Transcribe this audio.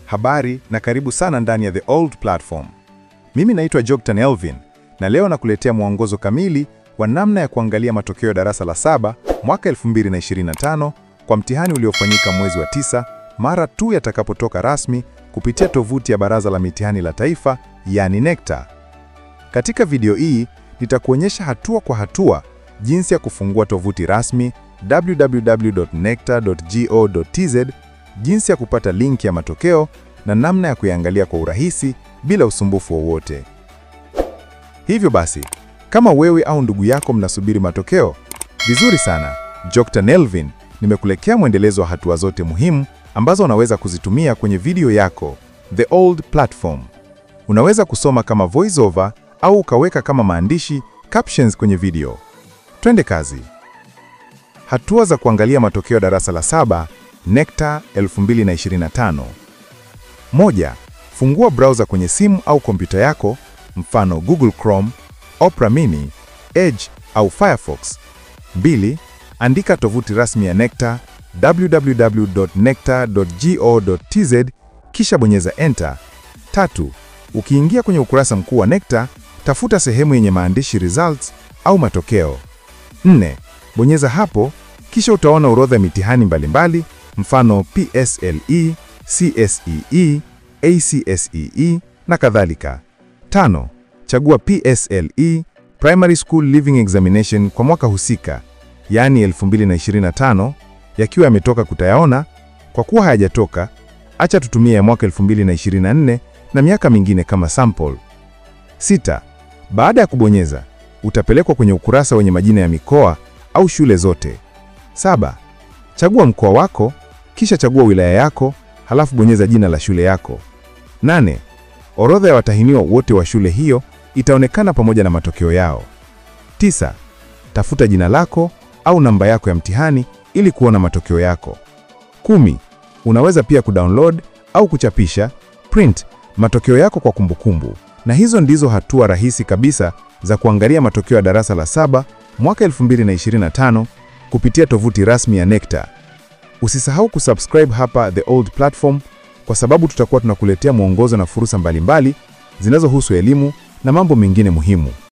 Habari na karibu sana ndani ya The Old Platform. Mimi naitwa Joktan Elvin na leo nakuletea mwongozo kamili wa namna ya kuangalia matokeo ya darasa la 7 mwaka 2025 kwa mtihani uliofanyika mwezi wa 9 mara tu yatakapotoka rasmi kupitia tovuti ya Baraza la Mitihani la Taifa, yani NECTA. Katika video hii nitakuonyesha hatua kwa hatua jinsi ya kufungua tovuti rasmi www.necta.go.tz, jinsi ya kupata link ya matokeo na namna ya kuyaangalia kwa urahisi bila usumbufu wowote. Hivyo basi, kama wewe au ndugu yako mnasubiri matokeo, vizuri sana. Joktan Elvin nimekuletea mwendelezo wa hatua zote muhimu ambazo unaweza kuzitumia kwenye video yako The Old Platform. Unaweza kusoma kama voice over au ukaweka kama maandishi captions kwenye video. Twende kazi. Hatua za kuangalia matokeo ya darasa la 7 NECTA 2025. 1. Fungua browser kwenye simu au kompyuta yako, mfano Google Chrome, Opera Mini, Edge au Firefox. 2. Andika tovuti rasmi ya NECTA www.necta.go.tz kisha bonyeza enter. 3. Ukiingia kwenye ukurasa mkuu wa NECTA, tafuta sehemu yenye maandishi results au matokeo. 4. Bonyeza hapo kisha utaona orodha ya mitihani mbalimbali, mfano PSLE, CSEE, ACSEE na kadhalika. 5. Chagua PSLE, Primary School Leaving Examination kwa mwaka husika, yani 2025, yakiwa yametoka kutayaona. Kwa kuwa hayajatoka, acha tutumie ya mwaka 2024 na miaka mingine kama sample. 6. Baada ya kubonyeza, utapelekwa kwenye ukurasa wenye majina ya mikoa au shule zote. 7. Chagua mkoa wako, kisha chagua wilaya yako, halafu bonyeza jina la shule yako. 8. Orodha ya watahiniwa wote wa shule hiyo itaonekana pamoja na matokeo yao. 9. Tafuta jina lako au namba yako ya mtihani ili kuona matokeo yako. 10. Unaweza pia kudownload au kuchapisha print matokeo yako kwa kumbukumbu. Na hizo ndizo hatua rahisi kabisa za kuangalia matokeo ya darasa la 7 mwaka 2025 kupitia tovuti rasmi ya NECTA. Usisahau kusubscribe hapa The Old Platform, kwa sababu tutakuwa tunakuletea mwongozo na fursa mbalimbali zinazohusu elimu na mambo mengine muhimu.